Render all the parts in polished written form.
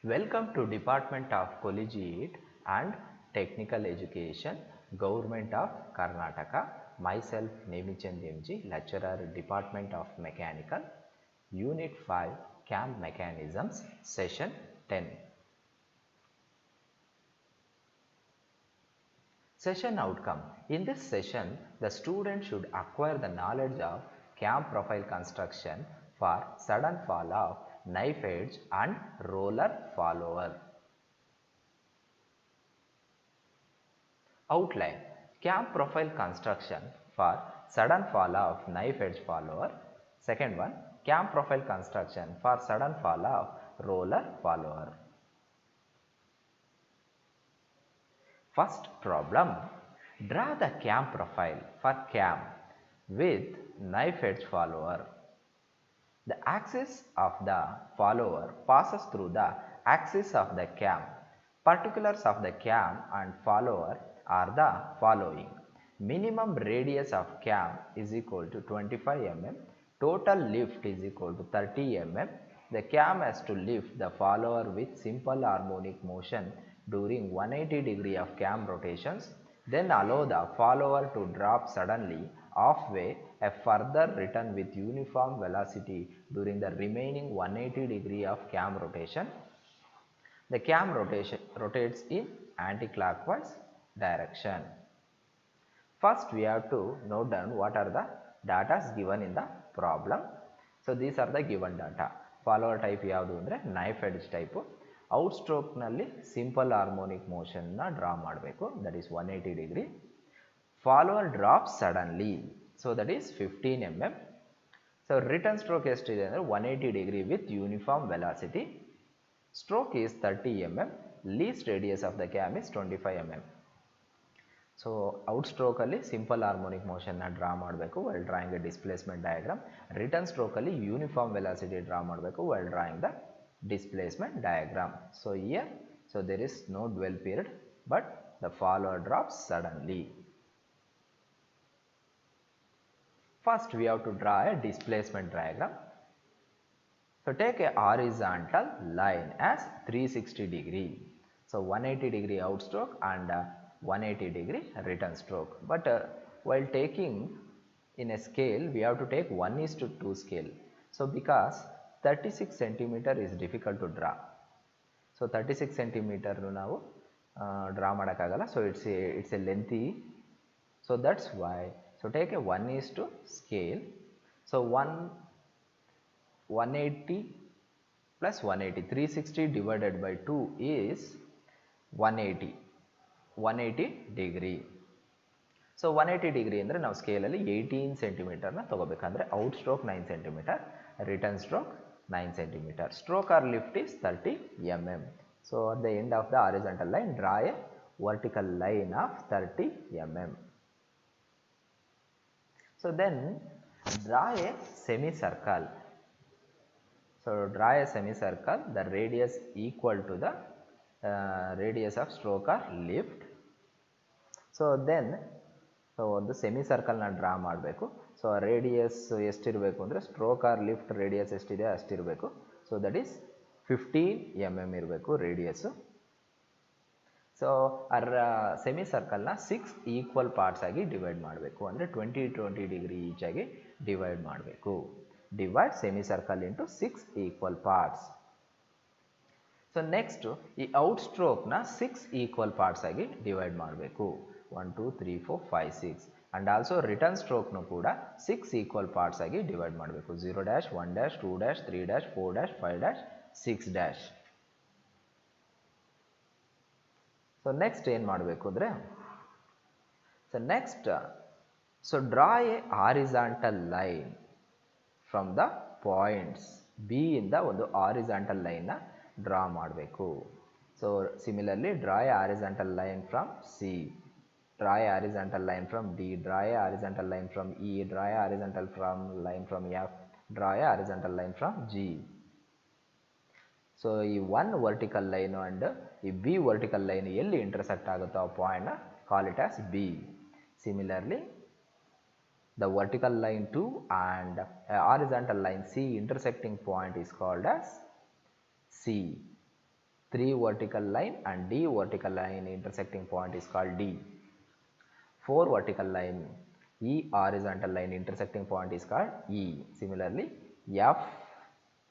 Welcome to Department of Collegiate and Technical Education, Government of Karnataka. Myself Nemichand MG, Lecturer, Department of Mechanical, Unit 5, Cam Mechanisms, Session 10. Session outcome. In this session, the student should acquire the knowledge of cam profile construction for sudden fall of knife edge and roller follower. Outline. Cam profile construction for sudden fall of knife edge follower. Second one, cam profile construction for sudden fall of roller follower. First problem, draw the cam profile for cam with knife edge follower. The axis of the follower passes through the axis of the cam. Particulars of the cam and follower are the following. Minimum radius of cam is equal to 25 mm. Total lift is equal to 30 mm. The cam has to lift the follower with simple harmonic motion during 180 degree of cam rotations, then allow the follower to drop suddenly halfway, a further return with uniform velocity during the remaining 180 degree of cam rotation. The cam rotates in anti-clockwise direction. First we have to note down what are the data given in the problem. So these are the given data. Follower type ಯಾವುದು ಅಂದರೆ knife edge type. Outstroke ನಲ್ಲಿ simple harmonic motion ನ draw ಮಾಡಬೇಕು, that is 180 degree. Follower drop suddenly, so that is 15 mm. So return stroke ಎಷ್ಟಿದೆ ಅಂದರೆ 180 degree with uniform velocity. Stroke is 30 mm. Least radius of the cam is 25 mm. So out ಸ್ಟ್ರೋಕಲ್ಲಿ simple harmonic ಮೋಷನ್ನ draw ಮಾಡಬೇಕು while drawing a displacement diagram. Return ಸ್ಟ್ರೋಕಲ್ಲಿ uniform velocity draw ಮಾಡಬೇಕು while drawing the displacement diagram. So here, so there is no dwell period, but the follower drops suddenly. First we have to draw a displacement diagram. So take a horizontal line as 360 degree. So 180 degree outstroke and 180 degree return stroke. But while taking in a scale, we have to take 1:2 scale. So because 36 centimeter is difficult to draw. So 36 centimeter ನಾವು draw ಮಾಡೋಕ್ಕಾಗಲ್ಲ. So it's A lengthy. So that's why so take A 1:2 scale. So 180 plus 180, 360 divided by 2 is 180 degree. So 180 degree ಅಂದರೆ ನಾವು ಸ್ಕೇಲಲ್ಲಿ 18 ಸೆಂಟಿಮೀಟರ್ನ ತೊಗೋಬೇಕಂದ್ರೆ out stroke 9 centimetre, return stroke 9 cm. Stroke or lift is 30 mm. So at the end of the horizontal line, draw a vertical line of 30 mm. So then draw a semicircle. So draw a semicircle, the radius equal to the radius of stroke or lift. So then so ಒಂದು ಸೆಮಿಸರ್ಕಲ್ನ draw ಮಾಡಬೇಕು. So radius ಎಷ್ಟಿರಬೇಕು ಅಂದರೆ stroke or lift radius ಎಷ್ಟಿದೆ ಅಷ್ಟಿರಬೇಕು. So that is 15 mm ಇರಬೇಕು radius. So ಸೆಮಿಸರ್ಕಲ್ನ 6 equal parts ಆಗಿ ಡಿವೈಡ್ ಮಾಡಬೇಕು, ಅಂದರೆ 20 ಡಿಗ್ರಿ ಈಚ್ ಆಗಿ ಡಿವೈಡ್ ಮಾಡಬೇಕು. Divide semicircle into 6 equal parts. So next ಈ ಔಟ್ ಸ್ಟ್ರೋಕ್ನ 6 ಈಕ್ವಲ್ ಪಾರ್ಟ್ಸ್ ಆಗಿ ಡಿವೈಡ್ ಮಾಡಬೇಕು. 1 2 3 4 5 6. ಅಂಡ್ ಆಲ್ಸೋ ರಿಟರ್ನ್ ಸ್ಟ್ರೋಕ್ನು ಕೂಡ 6 ಈಕ್ವಲ್ ಪಾರ್ಟ್ಸ್ ಆಗಿ ಡಿವೈಡ್ ಮಾಡಬೇಕು. 0 dash 1 dash 2 dash 3 dash 4 dash 5 dash 6 dash. So next ಏನು ಮಾಡಬೇಕು ಅಂದರೆ so draw a horizontal line from the points B ಇಂದ ಒಂದು ಹಾರಿಜಾಂಟಲ್ ಲೈನ್ನ ಡ್ರಾ ಮಾಡಬೇಕು. So similarly draw a horizontal line from C, draw a horizontal line from D, draw a horizontal line from E, draw a horizontal line from F, draw a horizontal line from G. So ಈ one vertical line and ಈ B vertical line ಎಲ್ಲಿ intersect ಆಗುತ್ತೋ ಆ point ನ call it as B. Similarly the vertical line 2 and a horizontal line C intersecting point is called as C. 3 vertical line and D vertical line intersecting point is called D. 4 vertical line E horizontal line intersecting point is called E. Similarly, F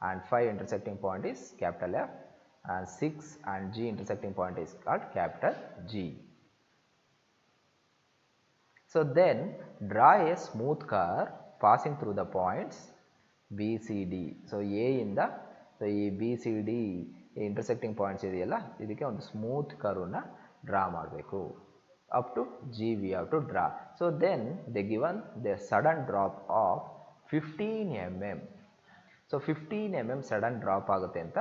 and 5 intersecting point is capital F, and 6 and G intersecting point is called capital G. So then draw a smooth curve passing through the points B, C, D. So A in the B, C, D intersecting points ಇದೆಯಲ್ಲ ಇದಕ್ಕೆ ಒಂದು smooth curve ನ draw ಮಾಡಬೇಕು. Up to G we have to draw. So then they given the sudden drop of 15 mm. So 15 mm sudden drop ಆಗುತ್ತೆ ಅಂತ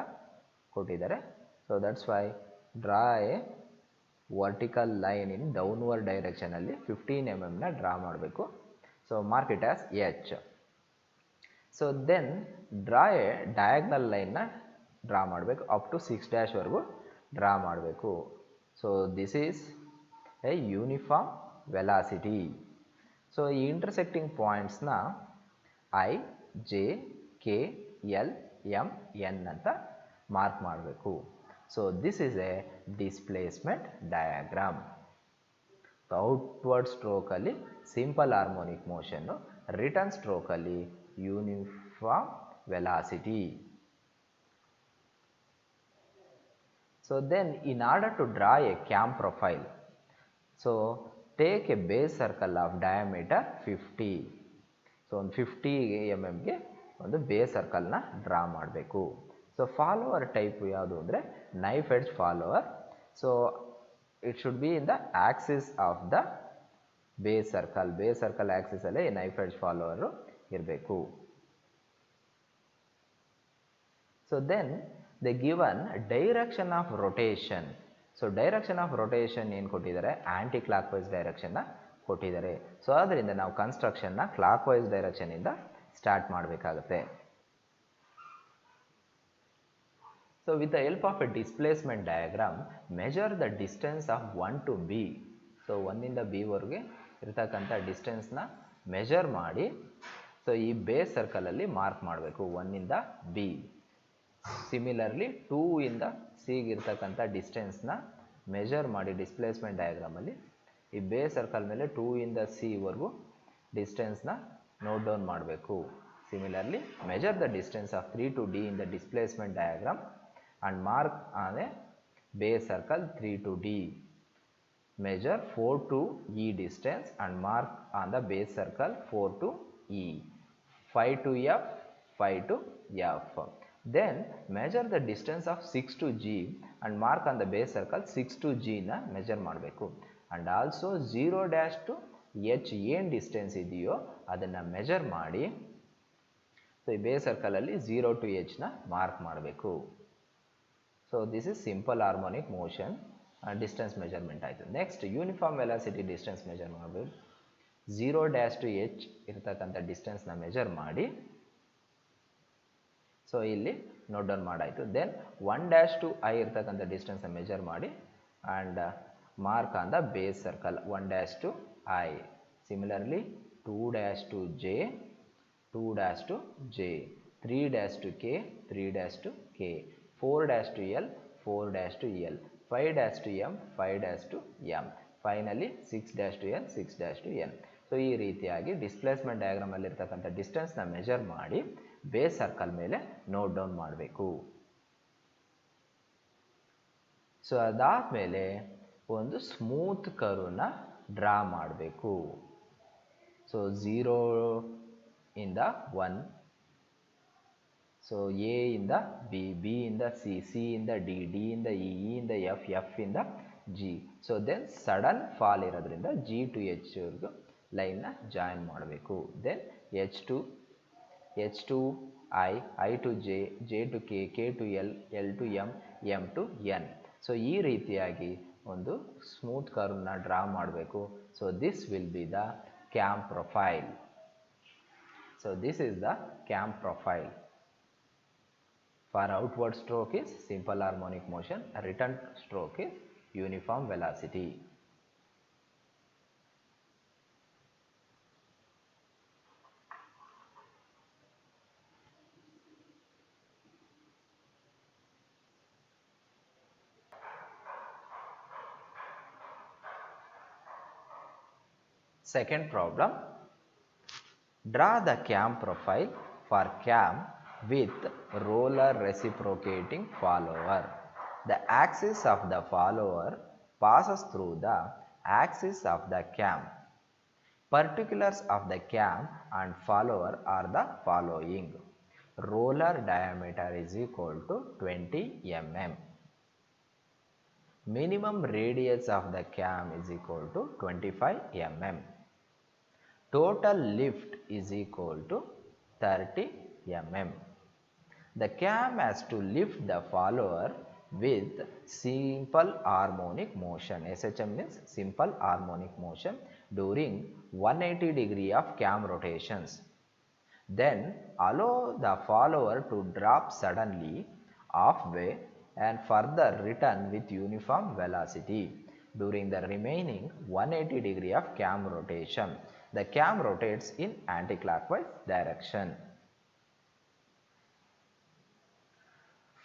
ಕೊಟ್ಟಿದ್ದಾರೆ. So that's why draw a vertical line in downward direction ಅಲ್ಲಿ 15 mm ನ draw ಮಾಡಬೇಕು. So mark it as H. So then draw a diagonal line ನ draw ಮಾಡಬೇಕು. up to 6' ವರೆಗೂ draw ಮಾಡಬೇಕು. So this is a uniform velocity. So ಈ intersecting points ನ I, J, K, L, M, N ಅಂತ mark ಮಾಡಬೇಕು. So this is a displacement diagram. Outward stroke ಅಲ್ಲಿ simple harmonic motion, return stroke ಅಲ್ಲಿ uniform velocity. So then in order to draw a cam profile, so take a base circle of diameter 50. So 50 mm ಗೆ ಒಂದು base circle ನ draw ಮಾಡಬೇಕು. So follower type ಯಾವುದು ಅಂದರೆ knife edge follower. So it should be in the axis of the base circle. Base circle axis ಅಲ್ಲೇ knife edge follower ಇರಬೇಕು. So then the given direction of rotation. So direction of rotation ಏನು ಕೊಟ್ಟಿದ್ದಾರೆ, aunty clock wise ಡೈರೆಕ್ಷನ್ನ ಕೊಟ್ಟಿದ್ದಾರೆ. So ಅದರಿಂದ ನಾವು ಕನ್ಸ್ಟ್ರಕ್ಷನ್ನ clock wise direction ಇಂದ start ಮಾಡಬೇಕಾಗುತ್ತೆ. So with the help of a displacement diagram, measure the distance of 1 to B. So 1 ಇಂದ B ವರೆಗೆ ಇರತಕ್ಕಂಥ ಡಿಸ್ಟೆನ್ಸ್ನ ಮೆಜರ್ ಮಾಡಿ ಸೊ ಈ ಬೇಸ್ ಸರ್ಕಲಲ್ಲಿ ಮಾರ್ಕ್ ಮಾಡಬೇಕು 1 ಇಂದ B. ಸಿಮಿಲರ್ಲಿ 2 ಇಂದ ಸಿಗೆ ಇರ್ತಕ್ಕಂಥ ಡಿಸ್ಟೆನ್ಸ್ನ ಮೆಜರ್ ಮಾಡಿ ಡಿಸ್ಪ್ಲೇಸ್ಮೆಂಟ್ ಡಯಾಗ್ರಾಮಲ್ಲಿ ಈ ಬೇಸ್ ಸರ್ಕಲ್ ಮೇಲೆ 2 ಇಂದ ಸಿ ವರೆಗೂ ಡಿಸ್ಟೆನ್ಸ್ನ ನೋಟ್ ಡೌನ್ ಮಾಡಬೇಕು. Similarly measure the distance of 3 to D in the displacement diagram and mark on a base circle 3 to D. Measure 4 to E distance and mark on the base circle 4 to E. 5 to F, 5 to F. Then measure the distance of 6 to G and mark on the base circle 6 to G na measure ಮಾಡಬೇಕು. And also 0' to H ಏನು distance ಇದೆಯೋ ಅದನ್ನು measure ಮಾಡಿ so ಈ base ಸರ್ಕಲಲ್ಲಿ 0 to H ನ mark ಮಾಡಬೇಕು. So this is simple harmonic motion distance measurement ಆಯಿತು. Next uniform velocity distance measure ಮಾಡಬೇಕು. 0' to H ಇರತಕ್ಕಂಥ ಡಿಸ್ಟೆನ್ಸ್ನ ಮೆಜರ್ ಮಾಡಿ ಸೊ ಇಲ್ಲಿ ನೋಟ್ ಡೌನ್ ಮಾಡಾಯಿತು. ದೆನ್ 1' to I ಇರತಕ್ಕಂಥ ಡಿಸ್ಟೆನ್ಸ್ನ ಮೆಜರ್ ಮಾಡಿ and mark on the base circle 1' to I. Similarly 2' to J, 2' to J, 3' to K, 3' to K, 4' to L, 4' to L, 5' to M, 5' to M, finally 6' to N, 6' to N. So ಈ ರೀತಿಯಾಗಿ displacement diagram ಅಲ್ಲಿ ಇರ್ತಕ್ಕಂಥ ಡಿಸ್ಟೆನ್ಸ್ನ measure ಮಾಡಿ base circle ಮೇಲೆ note down ಮಾಡಬೇಕು. So ಅದಾದಮೇಲೆ ಒಂದು smooth ಕರ್ವ್ನ ಡ್ರಾ ಮಾಡಬೇಕು. ಸೊ 0 ಇಂದ 1, ಸೊ ಎ ಇಂದ ಬಿ, ಬಿ ಇಂದ ಸಿ, ಸಿ ಇಂದ ಡಿ, ಡಿ ಇಂದ ಇ, ಇ ಇಂದ ಎಫ್, ಎಫ್ ಇಂದ G. So then sudden fall ಇರೋದ್ರಿಂದ ಜಿ ಟು ಎಚ್ ವರೆಗೂ ಲೈನ್ನ ಜಾಯಿನ್ ಮಾಡಬೇಕು. Then H to I, I to J, J to K, K to L, L to M, M to N. So ಈ ರೀತಿಯಾಗಿ ಒಂದು smooth ಕರ್ವ್ನ draw ಮಾಡಬೇಕು. So this will be the cam profile. So this is the cam profile. For outward stroke is simple harmonic motion, return stroke is uniform velocity. Second problem, draw the cam profile for cam with roller reciprocating follower. The axis of the follower passes through the axis of the cam. Particulars of the cam and follower are the following. Roller diameter is equal to 20 mm. Minimum radius of the cam is equal to 25 mm. Total lift is equal to 30 mm. The cam has to lift the follower with simple harmonic motion. SHM means simple harmonic motion during 180 degree of cam rotations. Then allow the follower to drop suddenly halfway and further return with uniform velocity during the remaining 180 degree of cam rotation. The cam rotates in anti-clockwise direction.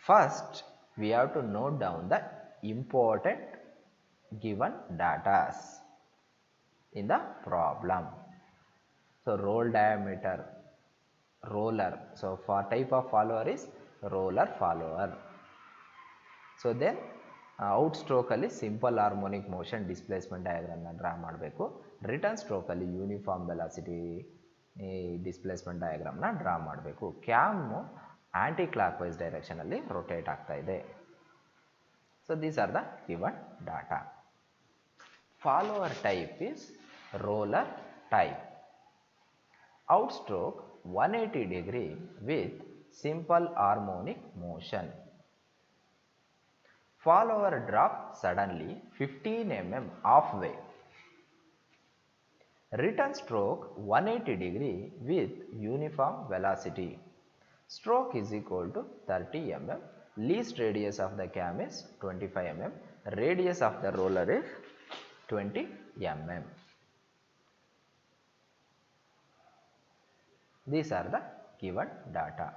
First, we have to note down the important given data in the problem. So, roll diameter, roller. So, for type of follower is roller follower. So, then outstroke ಅಲ್ಲಿ simple harmonic motion displacement diagram na draw ಮಾಡಬೇಕು. Return stroke ಅಲ್ಲಿ uniform velocity displacement diagram na draw ಮಾಡಬೇಕು. Cam anti clockwise direction ಅಲ್ಲಿ rotate ಆಗ್ತಾ ಇದೆ. So, these are the given data. Follower type is roller type. Outstroke 180 degree with simple harmonic motion. Follower drop suddenly 15 mm halfway. Return stroke 180 degree with uniform velocity. Stroke is equal to 30 mm. Least radius of the cam is 25 mm. Radius of the roller is 20 mm. These are the given data.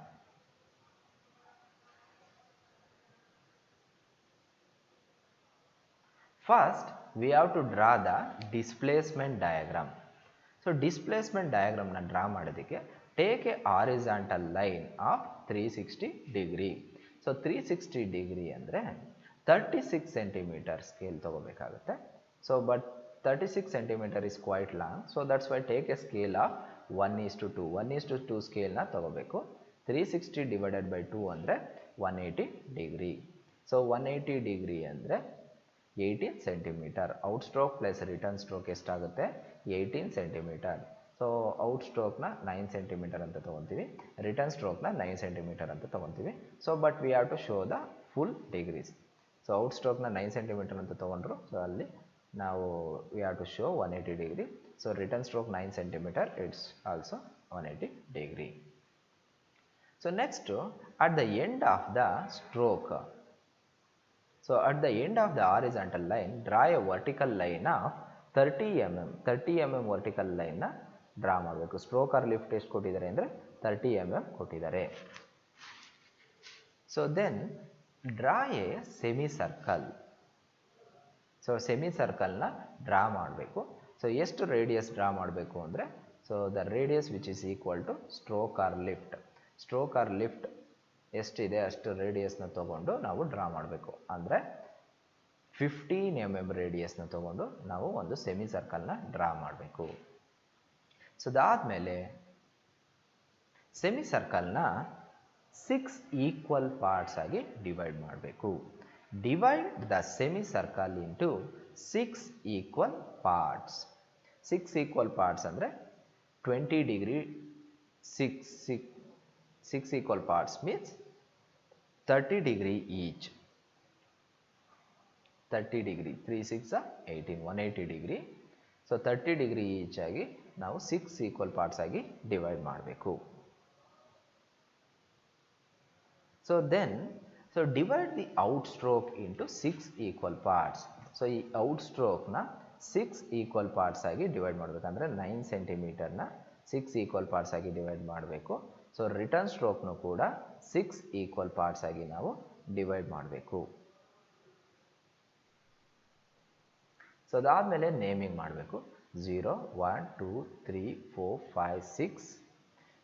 First, we have to draw the displacement diagram. So, displacement diagram na draw madadike take a horizontal line of 360 degree. So, 360 degree andre 36 centimeter scale ತಗೋಬೇಕಾಗುತ್ತೆ. So, but 36 centimeter is quite long. So, that's why take a scale of 1:2. 1:2 scale na ತಗೋಬೇಕು. 360 divided by 2 andre 180 degree. So, 180 degree andre 18 centimeter. Outstroke plus return stroke ಎಷ್ಟಾಗುತ್ತೆ 18 centimeter. So, outstroke na 9 centimeter ಅಂತ ತಗೊಂತೀವಿ, return stroke na 9 centimeter ಅಂತ ತಗೊಂತೀವಿ. So, but we have to show the full degrees. So, outstroke na 9 centimeter ಅಂತ ತಗೊಂಡ್ರು. So, ಅಲ್ಲಿ ನಾವು we have to show 180 degree. So, return stroke 9 centimeter, it's also 180 degree. So, next at the end of the stroke, so at the end of the horizontal line, draw a vertical line of 30 mm. 30 mm vertical line na draw ಮಾಡಬೇಕು. Stroke or lift ಎಷ್ಟು ಕೊಟ್ಟಿದ್ದಾರೆ ಅಂದರೆ 30 mm ಕೊಟ್ಟಿದ್ದಾರೆ. So then draw a semicircle. So semicircle na draw ಮಾಡಬೇಕು. So ಎಷ್ಟು radius draw ಮಾಡಬೇಕು ಅಂದರೆ, so the radius which is equal to stroke or lift. Stroke or lift ಎಷ್ಟಿದೆ ಅಷ್ಟು ರೇಡಿಯಸ್ನ ತಗೊಂಡು ನಾವು ಡ್ರಾ ಮಾಡಬೇಕು. ಅಂದರೆ 15 mm ರೇಡಿಯಸ್ನ ತಗೊಂಡು ನಾವು ಒಂದು ಸೆಮಿ ಸರ್ಕಲ್ನ ಡ್ರಾ ಮಾಡಬೇಕು. ಸೊ ಅದಾದಮೇಲೆ ಸೆಮಿ ಸರ್ಕಲ್ನ 6 ಈಕ್ವಲ್ ಪಾರ್ಟ್ಸ್ ಆಗಿ ಡಿವೈಡ್ ಮಾಡಬೇಕು. Divide the semi circle into 6 equal parts. 6 equal parts ಅಂದರೆ 20 degree 6 equal parts means 30 degree each. 30 degree 3 6 18 180 degree. So 30 degree each ಆಗಿ ನಾವು 6 equal parts ಆಗಿ ಡಿವೈಡ್ ಮಾಡಬೇಕು. So then divide the outstroke into 6 equal parts. So ಈ outstroke ನ 6 equal parts ಆಗಿ divide ಮಾಡಬೇಕಂದ್ರೆ 9 centimeter ನ 6 equal parts ಆಗಿ ಡಿವೈಡ್ ಮಾಡಬೇಕು. ಸೊ ರಿಟರ್ನ್ ಸ್ಟ್ರೋಕ್ನು ಕೂಡ 6 ಈಕ್ವಲ್ ಪಾರ್ಟ್ಸ್ ಆಗಿ ನಾವು ಡಿವೈಡ್ ಮಾಡಬೇಕು. ಸೊ ಅದಾದಮೇಲೆ ನೇಮಿಂಗ್ ಮಾಡಬೇಕು. 0, 1, 2, 3, 4, 5, 6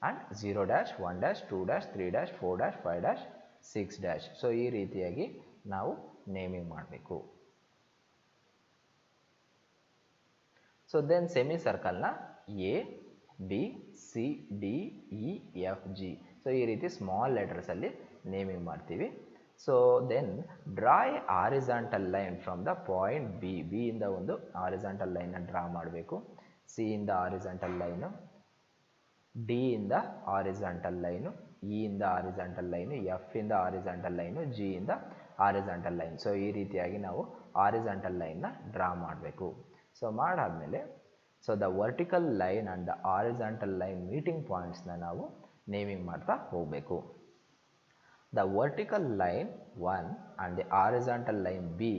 and 0 dash, 1 dash, 2 dash, 3 dash, 4 dash, 5 dash, 6 dash. So ಈ ರೀತಿಯಾಗಿ ನಾವು ನೇಮಿಂಗ್ ಮಾಡಬೇಕು. ಸೊ ದೆನ್ ಸೆಮಿ ಸರ್ಕಲ್ನ a b c d e f g, so ಈ ರೀತಿ ಸ್ಮಾಲ್ ಲೆಟರ್ಸಲ್ಲಿ ನೇಮಿಂಗ್ ಮಾಡ್ತೀವಿ. So then draw a horizontal line from the point b, B ಇಂದ ಒಂದು ಹಾರಿಜಾಂಟಲ್ ಲೈನ್ನ ಡ್ರಾ ಮಾಡಬೇಕು. ಸಿ ಇಂದ ಹಾರಿಜಾಂಟಲ್ ಲೈನು, ಡಿ ಇಂದ ಹಾರಿಜಾಂಟಲ್ ಲೈನು, ಇ ಇಂದ ಹಾರಿಜಾಂಟಲ್ ಲೈನು, ಎಫ್ ಇಂದ ಹಾರಿಜಾಂಟಲ್ ಲೈನು, ಜಿ ಇಂದ ಹಾರಿಜಾಂಟಲ್ ಲೈನ್. ಸೊ ಈ ರೀತಿಯಾಗಿ ನಾವು ಹಾರಿಜಾಂಟಲ್ ಲೈನ್ನ ಡ್ರಾ ಮಾಡಬೇಕು. ಸೊ ಮಾಡಾದಮೇಲೆ so the vertical line and the horizontal line meeting ಪಾಯಿಂಟ್ಸ್ನ ನಾವು ನೇಮಿಂಗ್ ಮಾಡ್ತಾ ಹೋಗಬೇಕು. The vertical line 1 and the horizontal line b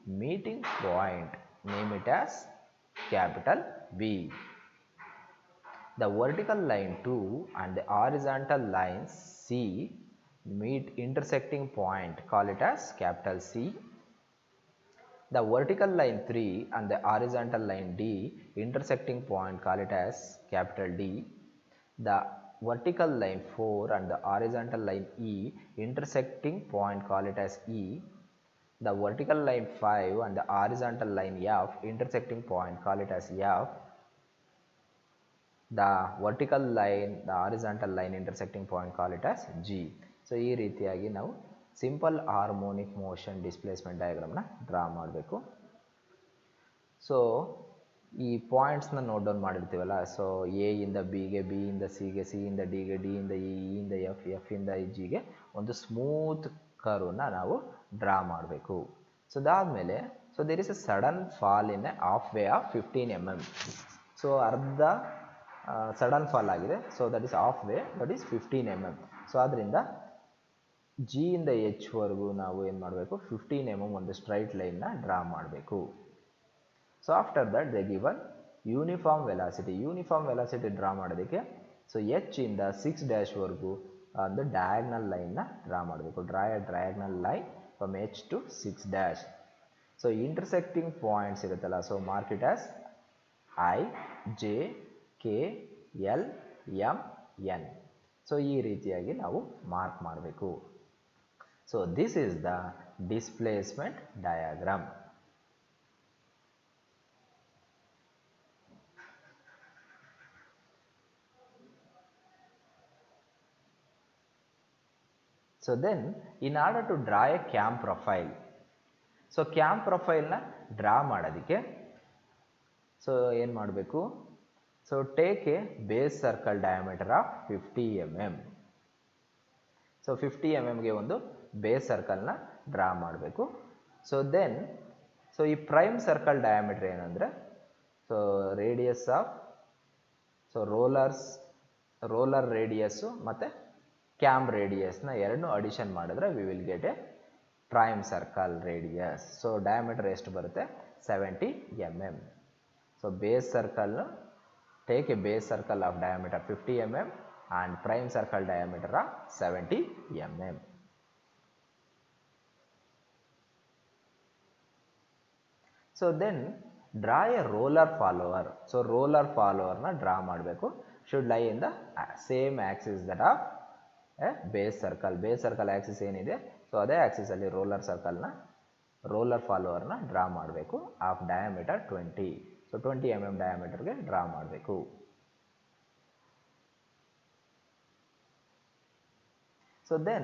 meeting point, name it as capital B. The vertical line 2 and the horizontal line C meet intersecting point, call it as capital C. The vertical line 3 and the horizontal line D intersecting point, call it as capital D. The vertical line 4 and the horizontal line E intersecting point, call it as E. The vertical line 5 and the horizontal line F intersecting point, call it as F. The vertical line, the horizontal line intersecting point, call it as G. So ಈ ರೀತಿಯಾಗಿ ನಾವು simple harmonic motion displacement ಡಯಾಗ್ರಾಮ್ನ draw ಮಾಡಬೇಕು. So ಈ ಪಾಯಿಂಟ್ಸ್ನ note down ಮಾಡಿರ್ತೀವಲ್ಲ, so A ಇಂದ ಬಿಗೆ, ಬಿ ಇಂದ ಸಿಗೆ, ಸಿ ಇಂದ ಡಿಗೆ, ಡಿ ಇಂದ ಇ, ಇಂದ ಎಫ್, ಎಫ್ ಇಂದ ಜಿಗೆ ಒಂದು ಸ್ಮೂತ್ ಕರ್ವ್ನ ನಾವು ಡ್ರಾ ಮಾಡಬೇಕು. ಸೊ ಅದಾದಮೇಲೆ so there is a sudden fall in a half way of 15 mm. So ಅರ್ಧ ಸಡನ್ ಫಾಲ್ ಆಗಿದೆ. So that is half way, that is 15 mm. So ಆದ್ದರಿಂದ ಜಿ ಇಂದ ಎಚ್ ವರೆಗೂ ನಾವು ಏನು ಮಾಡಬೇಕು, 15 mm ಒಂದು ಸ್ಟ್ರೈಟ್ ಲೈನ್ನ ಡ್ರಾ ಮಾಡಬೇಕು. So after that they given uniform velocity. Uniform velocity draw ಮಾಡೋದಕ್ಕೆ ಸೊ ಎಚ್ ಇಂದ 6 ಡ್ಯಾಶ್ ವರೆಗೂ ಒಂದು ಡಯಾಗ್ನಲ್ ಲೈನ್ನ ಡ್ರಾ ಮಾಡಬೇಕು. Draw a diagonal line from H to 6 dash. So intersecting points ಇರುತ್ತಲ್ಲ, so mark it as I, J, K, L, M, N. So ಈ ರೀತಿಯಾಗಿ ನಾವು ಮಾರ್ಕ್ ಮಾಡಬೇಕು. So this is the displacement diagram. So then in order to draw a cam profile, so cam profile na draw ಮಾಡೋದಕ್ಕೆ so ಏನು ಮಾಡಬೇಕು, so take a base circle diameter of 50 mm. So 50 mmಗೆ ಒಂದು base ಸರ್ಕಲ್ನ draw ಮಾಡಬೇಕು. So then so ಈ prime circle diameter ಏನಂದರೆ so radius of so roller radius ಮತ್ತು ಕ್ಯಾಮ್ ರೇಡಿಯಸ್ನ ಎರಡನ್ನೂ ಅಡಿಷನ್ ಮಾಡಿದ್ರೆ we will get a prime circle radius. So diameter ಎಷ್ಟು ಬರುತ್ತೆ, 70 mm. ಸೊ ಬೇಸ್ ಸರ್ಕಲ್ನ take a base circle of diameter 50 mm and prime circle diameter of 70 mm. So then draw a roller follower. So roller follower na draw ಮಾಡಬೇಕು. should lie in the same axis that of a base circle. Base circle axis ಏನಿದೆ, so ಅದೇ axis ಅಲ್ಲಿ roller ಫಾಲೋವರ್ನ draw ಮಾಡಬೇಕು of diameter 20. So 20 mm ಡಯಾಮೀಟರ್ಗೆ draw ಮಾಡಬೇಕು. So then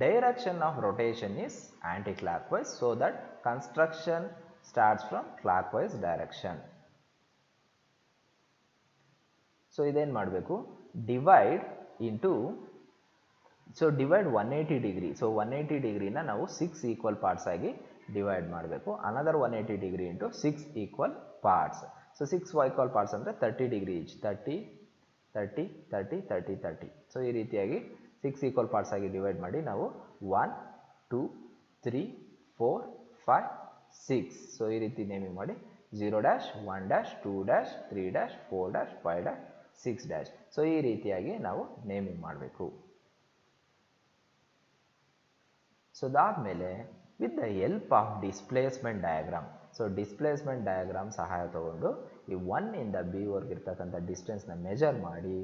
direction of rotation is anti-clockwise, so that construction starts from clockwise direction. So ಇದೇನು ಮಾಡಬೇಕು, divide 180 degree. So 180 ಡಿಗ್ರಿನ ನಾವು 6 ಈಕ್ವಲ್ ಪಾರ್ಟ್ಸ್ ಆಗಿ ಡಿವೈಡ್ ಮಾಡಬೇಕು. Another 180 degree into 6 equal parts. So 6 equal parts ಅಂದರೆ 30 degree each, 30 30 30 30 30. So ಈ ರೀತಿಯಾಗಿ 6 equal parts ಆಗಿ divide ಮಾಡಿ ನಾವು 1 2 3 4 5 6. ಸೊ ಈ ರೀತಿ ನೇಮಿಂಗ್ ಮಾಡಿ 0 dash 1 dash 2 dash 3 dash 4 dash 5 dash 6 dash. So ಈ ರೀತಿಯಾಗಿ ನಾವು ನೇಮಿಂಗ್ ಮಾಡಬೇಕು. ಸೊ ಅದಾದಮೇಲೆ with the help of displacement diagram, so displacement diagram ಸಹಾಯ ತಗೊಂಡು ಈ 1 ಇಂದ ಬಿ ವರೆಗೆ ಇರ್ತಕ್ಕಂಥ ಡಿಸ್ಟೆನ್ಸ್ನ ಮೆಜರ್ ಮಾಡಿ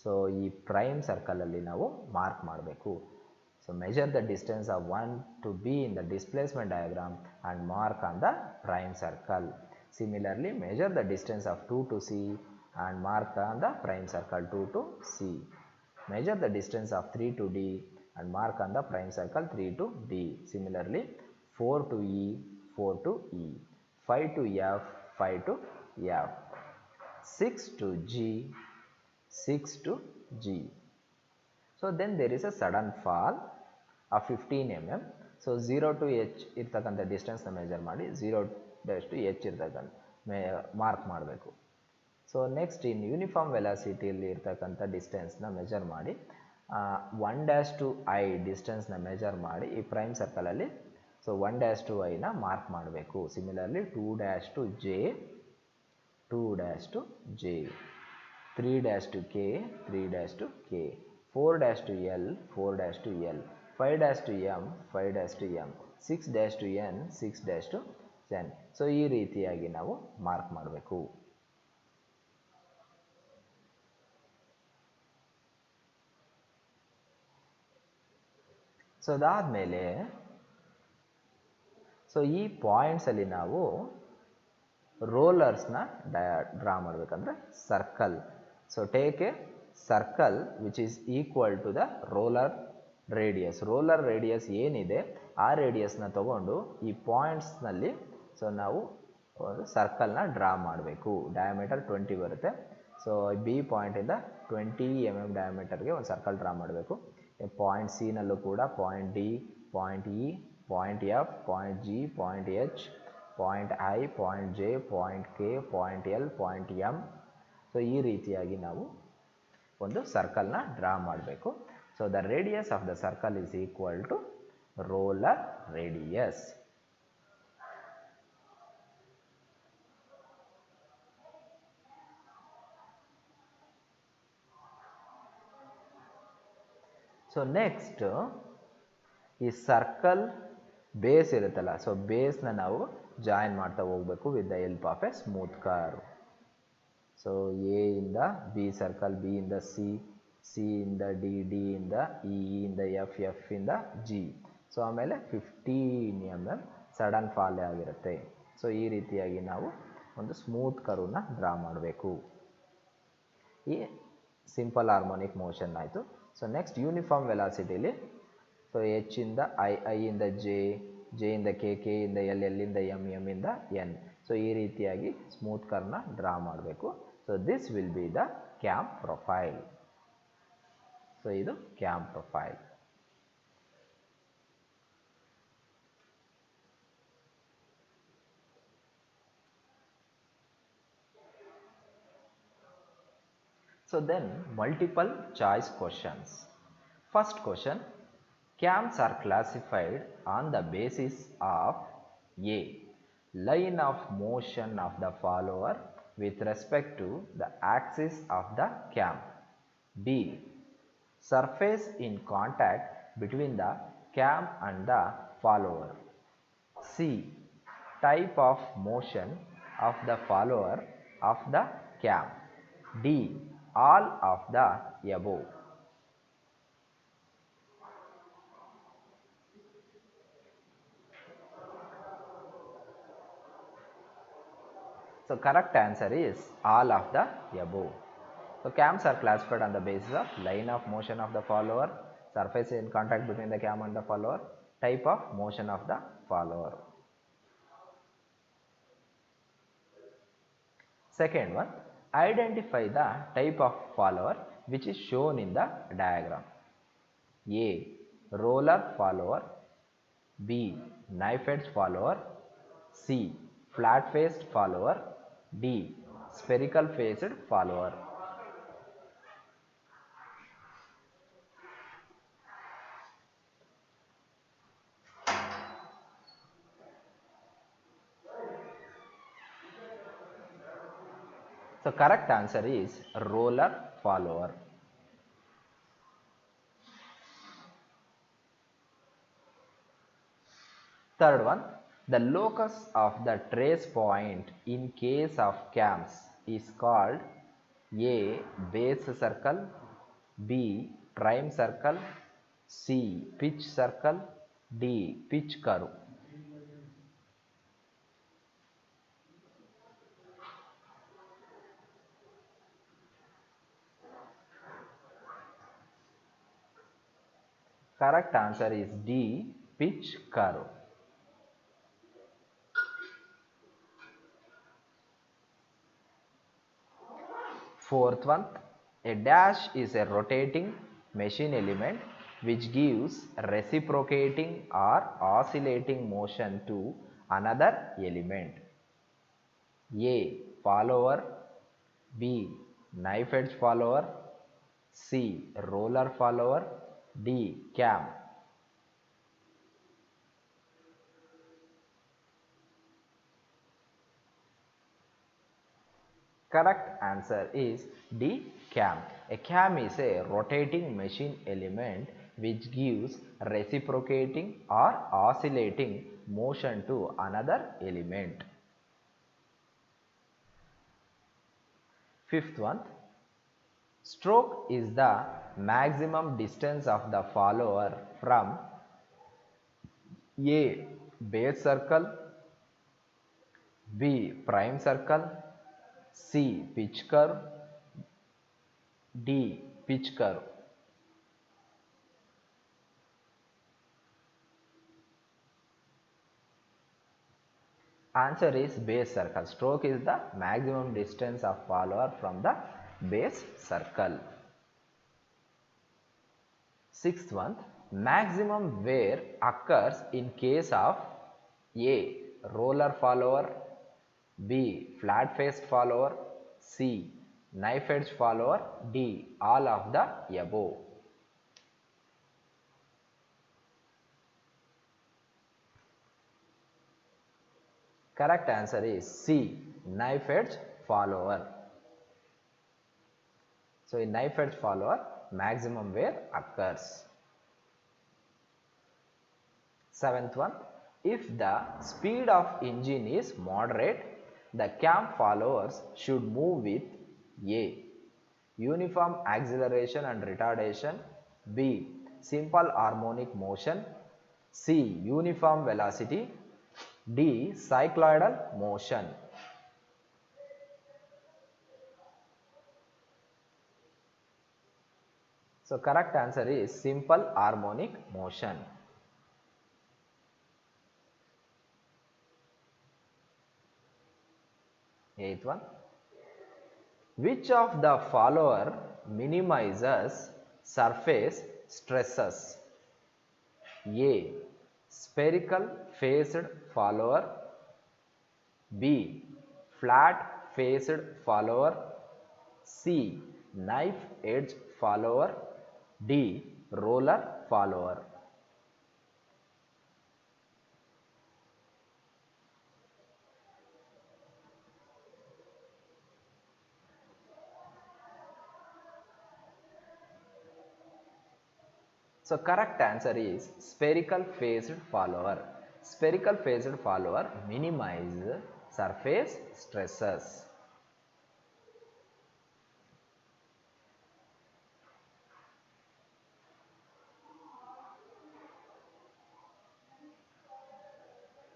ಸೊ ಈ ಪ್ರೈಮ್ ಸರ್ಕಲಲ್ಲಿ ನಾವು ಮಾರ್ಕ್ ಮಾಡಬೇಕು. So measure the distance of 1 to B in the displacement diagram and mark on the prime circle. Similarly, measure the distance of 2 to C and mark on the prime circle 2 to C. Measure the distance of 3 to D and mark on the prime circle 3 to D. Similarly, 4 to E, 4 to E, 5 to F, 5 to F, 6 to G, 6 to G. So then there is a sudden fall of 15 mm. So 0 to H ಇರ್ತಕ್ಕಂಥ ಡಿಸ್ಟೆನ್ಸ್ನ measure ಮಾಡಿ 0 to H ಇರ್ತಕ್ಕಂಥ mark ಮಾಡಬೇಕು. So next ಇನ್ uniform ವೆಲಾಸಿಟಿಯಲ್ಲಿ ಇರ್ತಕ್ಕಂಥ ಡಿಸ್ಟೆನ್ಸ್ನ measure ಮಾಡಿ 1 to I ಡಿಸ್ಟೆನ್ಸ್ನ measure ಮಾಡಿ ಈ prime ಸರ್ಕಲಲ್ಲಿ so 1 to I ನ mark ಮಾಡಬೇಕು. Similarly 2 to J, 2 to J, 3 to K, 3 to K, 4 to L, 4 to L, 5 to M, 5 to M, 6 to N, 6 to N. So ಈ ರೀತಿಯಾಗಿ ನಾವು mark ಮಾಡಬೇಕು. So ಅದಾದಮೇಲೆ so ಈ ಪಾಯಿಂಟ್ಸಲ್ಲಿ ನಾವು ರೋಲರ್ಸ್ನ ಡ್ರಾ ಮಾಡಬೇಕಂದ್ರೆ circle. So take a circle which is equal to the roller radius. Roller radius ಏನಿದೆ ಆ ರೇಡಿಯಸ್ನ ತಗೊಂಡು ಈ ಪಾಯಿಂಟ್ಸ್ನಲ್ಲಿ ಸೊ ನಾವು ಒಂದು ಸರ್ಕಲ್ನ ಡ್ರಾ ಮಾಡಬೇಕು. ಡಯಾಮೀಟರ್ 20 ಬರುತ್ತೆ. ಸೊ ಬಿ ಪಾಯಿಂಟಿಂದ 20 mm ಡಯಾಮೀಟರ್ಗೆ ಒಂದು ಸರ್ಕಲ್ ಡ್ರಾ ಮಾಡಬೇಕು. ಪಾಯಿಂಟ್ ಸಿ ನಲ್ಲೂ ಕೂಡ point D, point E, point F, point G, point H, point I, point J, point K, point L, point M. So ಈ ರೀತಿಯಾಗಿ ನಾವು ಒಂದು ಸರ್ಕಲ್ನ ಡ್ರಾ ಮಾಡಬೇಕು. So the radius of the circle is equal to roller radius. So next ಈ circle base ಇರುತ್ತಲ್ಲ, so ಬೇಸ್ನ ನಾವು ಜಾಯಿನ್ ಮಾಡ್ತಾ ಹೋಗಬೇಕು with the help of a smooth curve. So A ಇಂದ ಬಿ ಸರ್ಕಲ್, ಬಿ ಇಂದ ಸಿ, ಸಿ ಇಂದ D, D ಇಂದ ಇ, ಇಂದ ಎಫ್, ಎಫ್ ಇಂದ ಜಿ. ಸೊ ಆಮೇಲೆ 15 mm ಸಡನ್ ಫಾಲ್ ಆಗಿರುತ್ತೆ. ಸೊ ಈ ರೀತಿಯಾಗಿ ನಾವು ಒಂದು ಸ್ಮೂತ್ ಕರ್ವ್ನ ಡ್ರಾ ಮಾಡಬೇಕು. ಈ ಸಿಂಪಲ್ ಹಾರ್ಮೋನಿಕ್ ಮೋಷನ್ ಆಯಿತು. ಸೊ ನೆಕ್ಸ್ಟ್ ಯೂನಿಫಾರ್ಮ್ ವೆಲಾಸಿಟಿಲಿ ಸೊ ಎಚ್ ಇಂದ ಐ, ಐ ಇಂದ ಜೆ, ಜೆ ಇಂದ ಕೆ, ಕೆ ಇಂದ ಎಲ್, ಎಲ್ ಇಂದ ಎಮ್, ಎಮ್ ಇಂದ ಎನ್. ಸೊ ಈ ರೀತಿಯಾಗಿ ಸ್ಮೂತ್ ಕರ್ವ್ನ ಡ್ರಾ ಮಾಡಬೇಕು. So this will be the cam profile. So ಇದು cam profile. So then multiple choice questions. First question, cams are classified on the basis of A, line of motion of the follower with respect to the axis of the cam. B, surface in contact between the cam and the follower. C, type of motion of the follower of the cam. D, all of the above. So correct answer is all of the above. So cams are classified on the basis of line of motion of the follower, surface in contact between the cam and the follower, type of motion of the follower. Second one, identify the type of follower which is shown in the diagram. A, roller follower. B, knife edge follower. C, flat faced follower. D, spherical faced follower. So correct answer is roller follower. Third one, The locus of the trace point in case of cams is called A. Base circle, B. Prime circle, C. Pitch circle, D. Pitch curve. Correct answer is D. Pitch curve. Fourth one, a dash is a rotating machine element which gives reciprocating or oscillating motion to another element. A. Follower, B. Knife edge follower, C. Roller follower, D. Cam. Correct answer is D. Cam. A cam is a rotating machine element which gives reciprocating or oscillating motion to another element. Fifth one, stroke is the maximum distance of the follower from A. Base circle, B. Prime circle, C. Pitch curve, D. Pitch curve. Answer is base circle. Stroke is the maximum distance of follower from the base circle. Sixth one, maximum wear occurs in case of A. Roller follower, B. Flat faced follower, C. Knife edge follower, D. All of the above. Correct answer is C. Knife edge follower. So in knife edge follower, maximum wear occurs. Seventh one, if the speed of engine is moderate, the cam followers should move with A. Uniform acceleration and retardation, B. Simple harmonic motion, C. Uniform velocity, D. Cycloidal motion. So correct answer is simple harmonic motion. Eighth one, which of the follower minimizes surface stresses? A. Spherical faced follower, B. Flat faced follower, C. Knife edge follower, D. Roller follower. So correct answer is spherical faced follower. Spherical faced follower minimize surface stresses.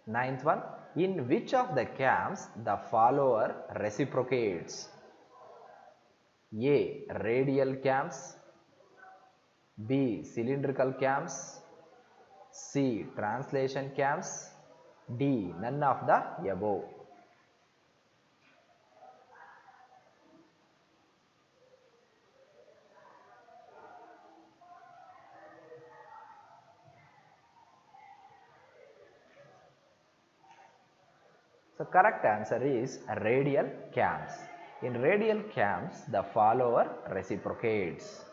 Ninth one, in which of the cams the follower reciprocates? A. Radial cams, B. Cylindrical cams, C. Translation cams, D. None of the above. So correct answer is radial cams. In radial cams, the follower reciprocates.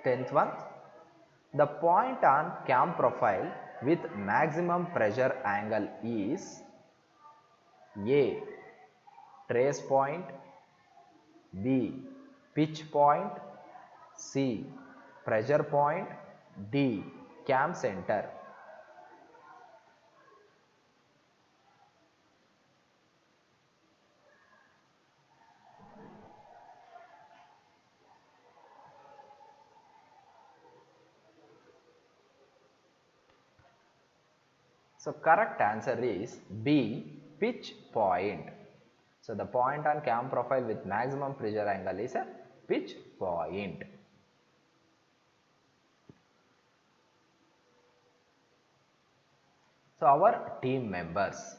Tenth one, the point on cam profile with maximum pressure angle is A. Trace point, B. Pitch point, C. Pressure point. D. Cam center. So correct answer is B. Pitch point. So the point on cam profile with maximum pressure angle is a pitch point. So our team members.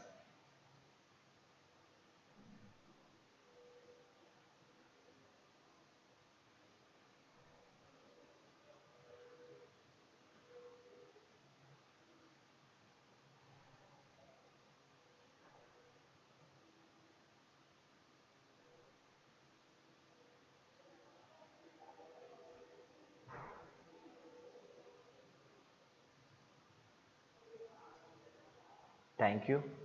Thank you.